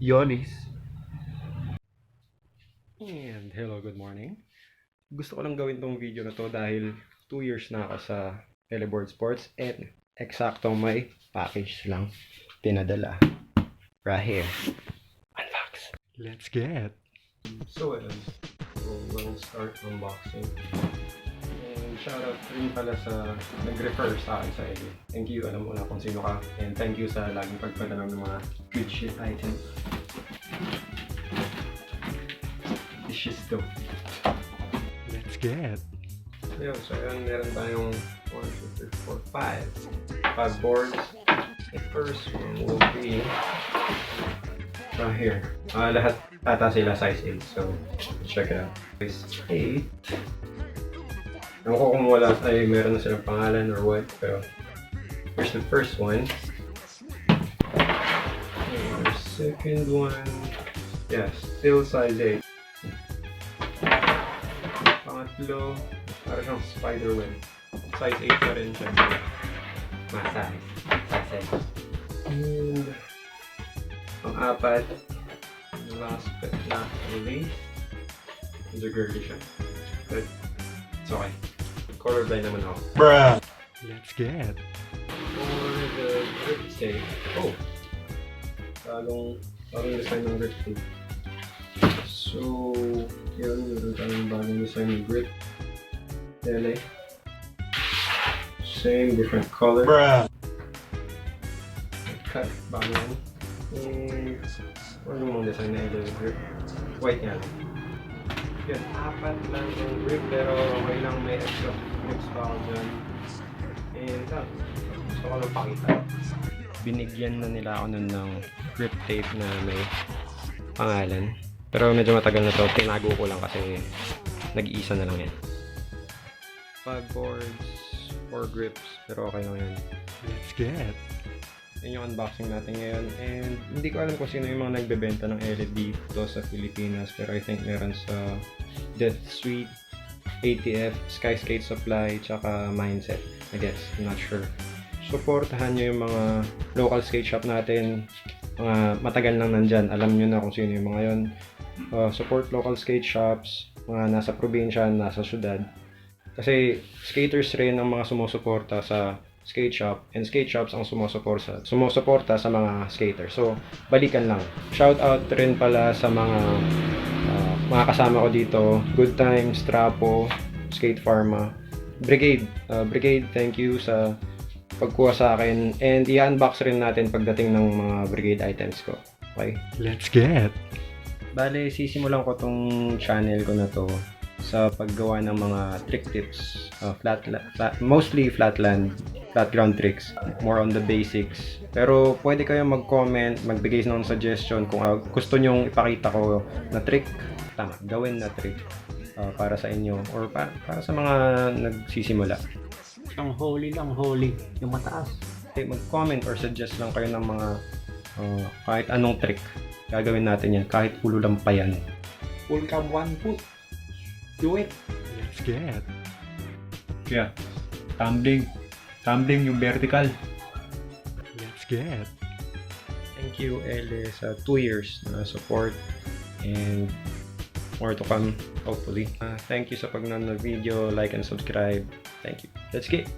Yonis. And hello, good morning. Gusto ko lang gawin tong video na to dahil 2 years na ako sa ELE Board Sports and eksaktong may package lang pinadala. Right here. Unbox. Let's get. So, we're gonna start unboxing. And shoutout rin pala sa nag-refer sa akin sa ELE. Thank you, alam mo na kung sino ka. And thank you sa laging pagpadala ng mga good shit items. This is dope. Let's get. So yun, meron tayong 1, 2, 3, 4, 5 boards. The first one will be right here. Lahat ata sila size 8, so let's check it out. Size 8. Ewan ko kung wala ay meron na silang pangalan or what, pero here's the first one. And the second one, yeah, still size 8. Pangatlo, para siyang spider web. Size 8 pa rin siya. Size 8. And pang-apat, last but not least, is a girly siya. But it's okay. Colorblind naman ako. Bruh! Let's get. For the grip tape. Oh! Bagong design ng grip tape. So, yun, meron tayong bagong design ng grip. ELE. Same, different color. Bruh! Cut, bago yan. And, ano mong design na ELE grip? White yan. Yan, 4 lang yung grip, pero okay lang may extra grips pa ako dyan. And, gusto ko lang pakita. Binigyan na nila ako nun ng grip tape na may pangalan. Pero medyo matagal na to, tinago ko lang kasi nag-iisa na lang yan. 5 boards, 4 grips, pero okay lang yan. Let's get! Yun yung unboxing natin ngayon. And hindi ko alam kung sino yung mga nagbebenta ng ELE dito sa Pilipinas. Pero I think meron sa Death Suite, ATF, Skyscape Supply, tsaka Mindset. I guess, I'm not sure. Supportahan nyo yung mga local skate shop natin. Mga matagal nang nandyan. Alam nyo na kung sino yung mga yon. Support local skate shops, mga nasa probinsya, nasa syudad. Kasi skaters rin ang mga sumusuporta sa skate shop and skate shops ang sumusuporta sa mga skaters. So, balikan lang. Shout out rin pala sa mga kasama ko dito. Good Times, Trapo, Skate Pharma, Brigade. Brigade, thank you sa pagkuha sa akin. And i-unbox rin natin pagdating ng mga Brigade items ko. Okay? Let's get! Bale, sisimulan ko tong channel ko na to sa paggawa ng mga trick tips. Mostly flat ground tricks. More on the basics. Pero pwede kayo mag-comment, magbigay ng suggestion kung gusto nyong ipakita ko na trick. Tama, gawin na trick para sa inyo or para sa mga nagsisimula. Ang holy lang, holy. Yung mataas. Okay, mag-comment or suggest lang kayo ng mga kahit anong trick. Gagawin natin yan, kahit ulo lang pa yan. Full cam 1 foot. Do it. Let's get. Yeah. Tumbling yung vertical. Let's get. Thank you, ELE, sa 2 years na support and more to come, hopefully. Thank you sa pagnonood ng video, like and subscribe. Thank you. Let's get.